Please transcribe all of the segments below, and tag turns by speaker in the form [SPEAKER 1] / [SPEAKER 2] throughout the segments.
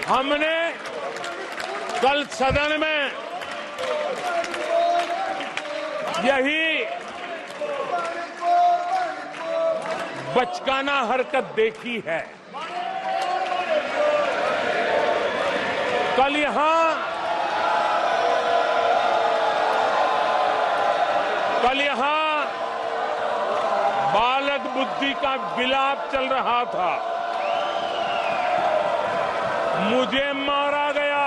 [SPEAKER 1] हमने कल सदन में यही बचकाना हरकत देखी है। कल यहां बालक बुद्धि का विलाप चल रहा था। मुझे मारा गया,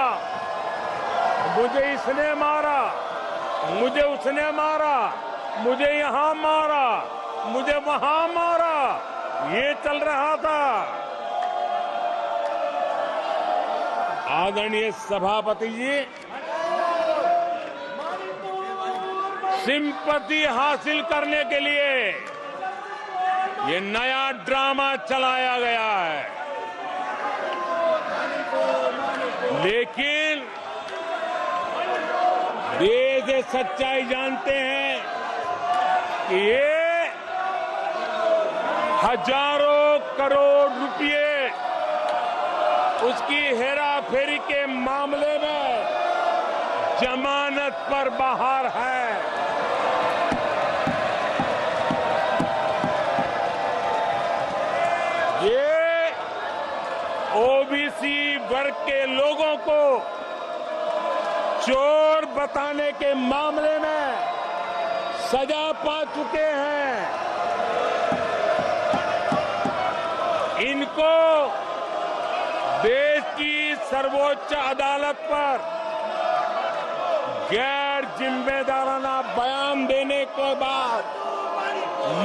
[SPEAKER 1] मुझे इसने मारा, मुझे उसने मारा, मुझे यहां मारा, मुझे वहां मारा, ये चल रहा था। आदरणीय सभापति जी, सिंपैथी हासिल करने के लिए ये नया ड्रामा चलाया गया है, लेकिन देश ये सच्चाई जानते हैं कि ये हजारों करोड़ रुपए उसकी हेराफेरी के मामले में जमानत पर बाहर है। ये ओबीसी वर्ग के लोगों को चोर बताने के मामले में सजा पा चुके हैं। इनको देश की सर्वोच्च अदालत पर गैर जिम्मेदाराना बयान देने के बाद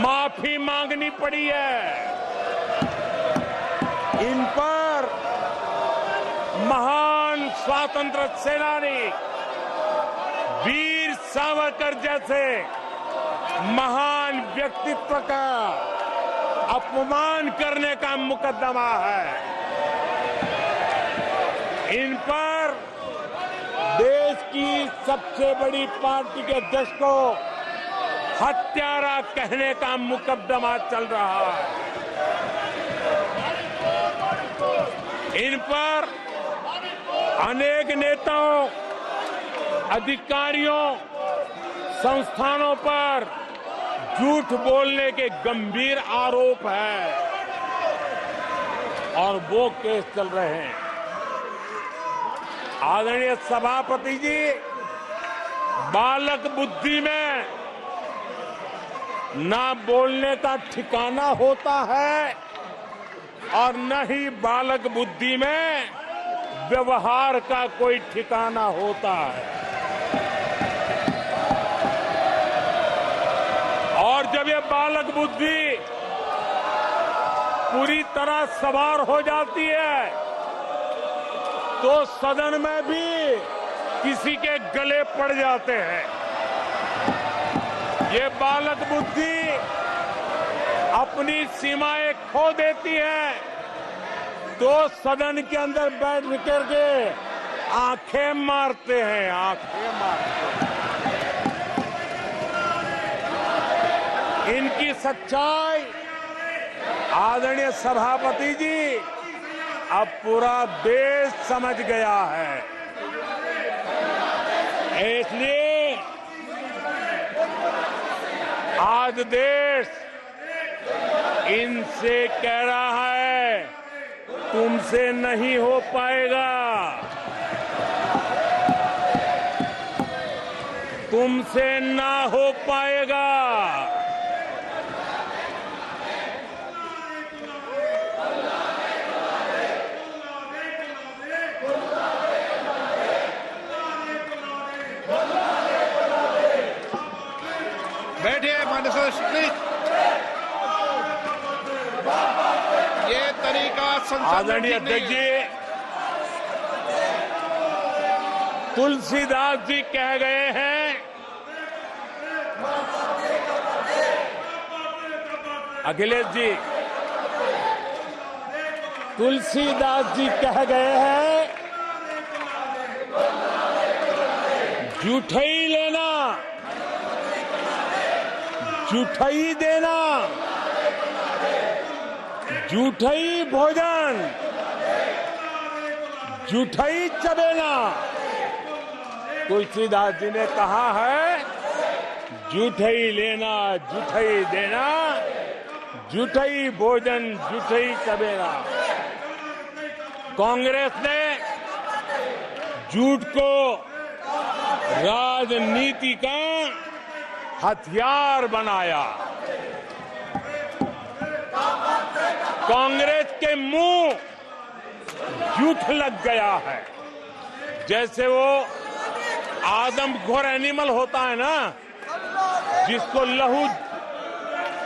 [SPEAKER 1] माफी मांगनी पड़ी है। इन पर महान स्वातंत्र सेनानी वीर सावरकर जैसे महान व्यक्तित्व का अपमान करने का मुकदमा है। इन पर देश की सबसे बड़ी पार्टी के अध्यक्ष को हत्यारा कहने का मुकदमा चल रहा है। इन पर अनेक नेताओं, अधिकारियों, संस्थानों पर झूठ बोलने के गंभीर आरोप है और वो केस चल रहे हैं। आदरणीय सभापति जी, बालक बुद्धि में ना बोलने का ठिकाना होता है और न ही बालक बुद्धि में व्यवहार का कोई ठिकाना होता है। और जब ये बालक बुद्धि पूरी तरह सवार हो जाती है तो सदन में भी किसी के गले पड़ जाते हैं। ये बालक बुद्धि अपनी सीमाएं खो देती है तो सदन के अंदर बैठ करके आंखें मारते हैं, आंखें मारते हैं। इनकी सच्चाई आदरणीय सभापति जी अब पूरा देश समझ गया है। इसलिए आज देश इनसे कह रहा है तुमसे नहीं हो पाएगा, तुमसे ना हो पाएगा।
[SPEAKER 2] बैठिए माननीय सदस्य प्लीज। ये तरीका
[SPEAKER 1] आदरणीय अध्यक्ष जी, तुलसीदास जी कह गए हैं, अखिलेश जी, तुलसीदास जी कह गए हैं, जूठई लेना, जूठई देना, जूठई भोजन, जुठई चबेना। तुलसीदास जी ने कहा है, जुठई लेना जुठई देना, जुठई भोजन जुठई चबेना। कांग्रेस ने झूठ को राजनीति का हथियार बनाया। कांग्रेस के मुंह झूठ लग गया है। जैसे वो आदमखोर एनिमल होता है ना, जिसको लहू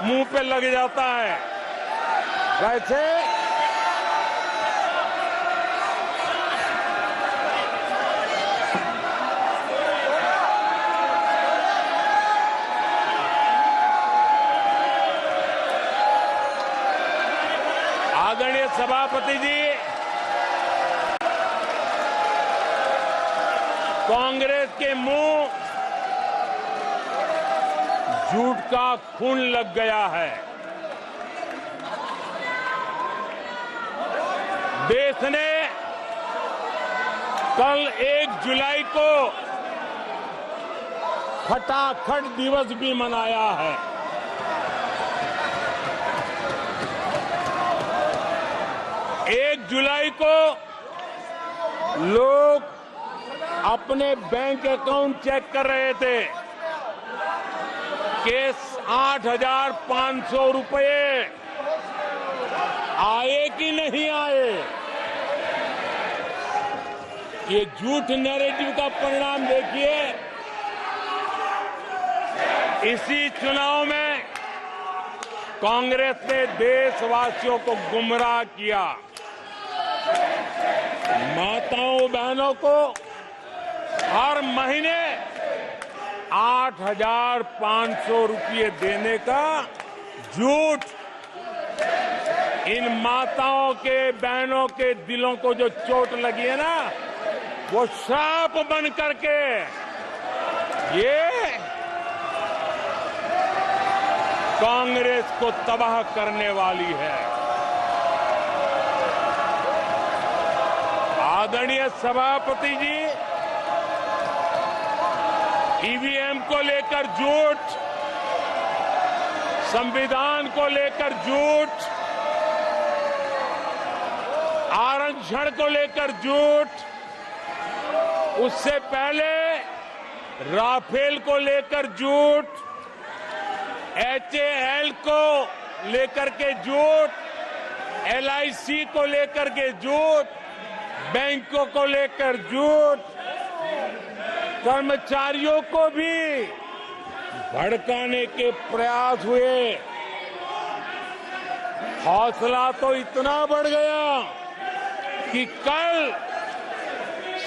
[SPEAKER 1] मुंह पे लग जाता है, वैसे आदरणीय सभापति जी, कांग्रेस के मुंह झूठ का खून लग गया है। देश ने कल 1 जुलाई को खटाखट दिवस भी मनाया है। एक जुलाई को लोग अपने बैंक अकाउंट चेक कर रहे थे कि 8,500 रुपये आए कि नहीं आए। ये झूठ नैरेटिव का परिणाम देखिए। इसी चुनाव में कांग्रेस ने देशवासियों को गुमराह किया। माताओं बहनों को हर महीने 8,500 रुपये देने का झूठ। इन माताओं के बहनों के दिलों को जो चोट लगी है ना, वो श्राप बन करके ये कांग्रेस को तबाह करने वाली है। आदरणीय सभापति जी, ईवीएम को लेकर झूठ, संविधान को लेकर झूठ, आरक्षण को लेकर झूठ, उससे पहले राफेल को लेकर झूठ, HAL को लेकर के झूठ, LIC को लेकर के झूठ, बैंकों को लेकर झूठ, कर्मचारियों को भी भड़काने के प्रयास हुए। हौसला तो इतना बढ़ गया कि कल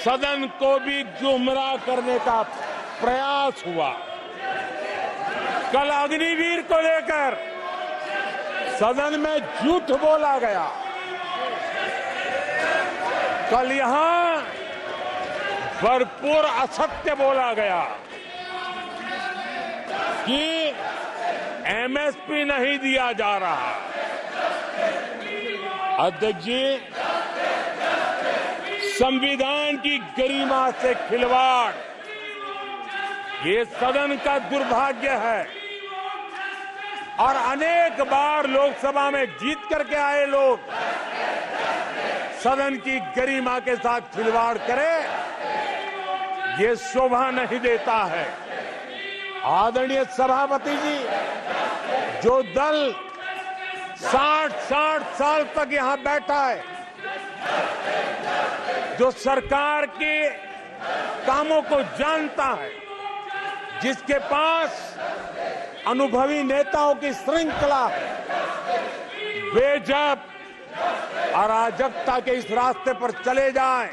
[SPEAKER 1] सदन को भी गुमराह करने का प्रयास हुआ। कल अग्निवीर को लेकर सदन में झूठ बोला गया। कल यहां भरपूर असत्य बोला गया कि MSP नहीं दिया जा रहा। अध्यक्ष जी, संविधान की गरिमा से खिलवाड़ ये सदन का दुर्भाग्य है। और अनेक बार लोकसभा में जीत करके आए लोग सदन की गरिमा के साथ खिलवाड़ करें, ये शोभा नहीं देता है। आदरणीय सभापति जी, जो दल 60 साल तक यहां बैठा है, जो सरकार के कामों को जानता है, जिसके पास अनुभवी नेताओं की श्रृंखला है, वे जब अराजकता के इस रास्ते पर चले जाएं,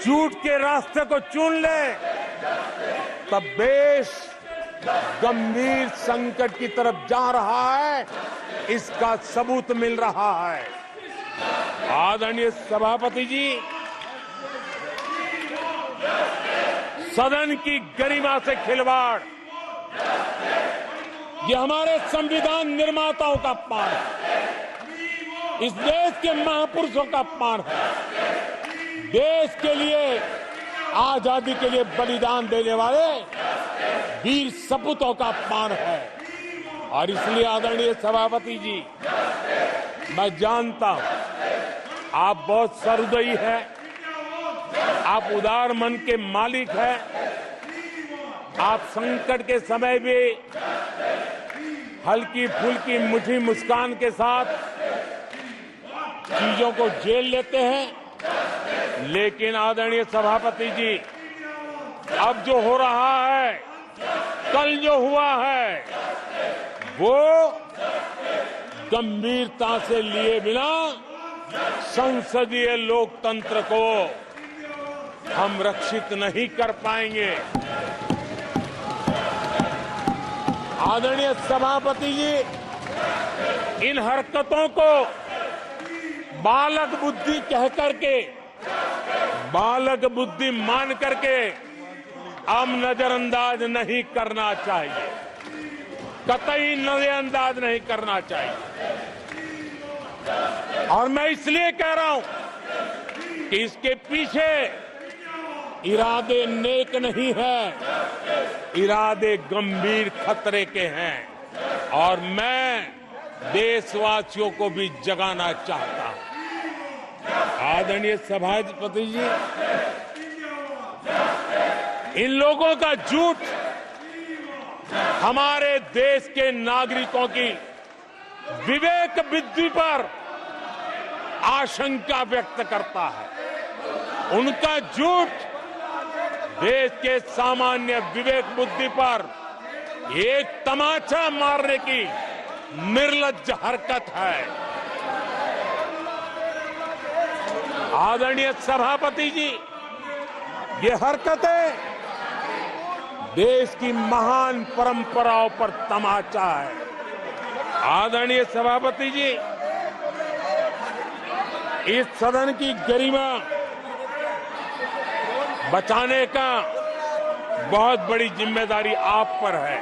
[SPEAKER 1] झूठ के रास्ते को चुन ले, तब देश गंभीर संकट की तरफ जा रहा है। इसका सबूत मिल रहा है। आदरणीय सभापति जी, सदन की गरिमा से खिलवाड़ ये हमारे संविधान निर्माताओं का अपमान है, इस देश के महापुरुषों का अपमान है। देश के लिए आजादी के लिए बलिदान देने वाले वीर सपूतों का अपमान है। और इसलिए आदरणीय सभापति जी, मैं जानता हूं आप बहुत सहृदयी हैं, आप उदार मन के मालिक हैं, आप संकट के समय भी हल्की फुल्की मीठी मुस्कान के साथ चीजों को झेल लेते हैं। लेकिन आदरणीय सभापति जी, अब जो हो रहा है, कल जो हुआ है, वो गंभीरता से लिए बिना संसदीय लोकतंत्र को हम रक्षित नहीं कर पाएंगे। आदरणीय सभापति जी, इन हरकतों को बालक बुद्धि कह करके, बालक बुद्धि मान करके हम नजरअंदाज नहीं करना चाहिए, कतई नजरअंदाज नहीं करना चाहिए। और मैं इसलिए कह रहा हूं कि इसके पीछे इरादे नेक नहीं है, इरादे गंभीर खतरे के हैं। और मैं देशवासियों को भी जगाना चाहता हूं। आदरणीय सभापति जी, इन लोगों का झूठ हमारे देश के नागरिकों की विवेक बुद्धि पर आशंका व्यक्त करता है। उनका झूठ देश के सामान्य विवेक बुद्धि पर एक तमाचा मारने की निर्लज्ज हरकत है। आदरणीय सभापति जी, ये हरकतें देश की महान परंपराओं पर तमाचा है। आदरणीय सभापति जी, इस सदन की गरिमा बचाने का बहुत बड़ी जिम्मेदारी आप पर है।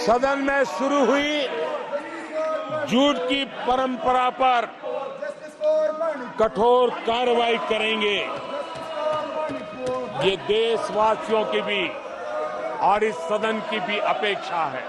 [SPEAKER 1] सदन में शुरू हुई झूठ की परंपरा पर कठोर कार्रवाई करेंगे, ये देशवासियों की भी और इस सदन की भी अपेक्षा है।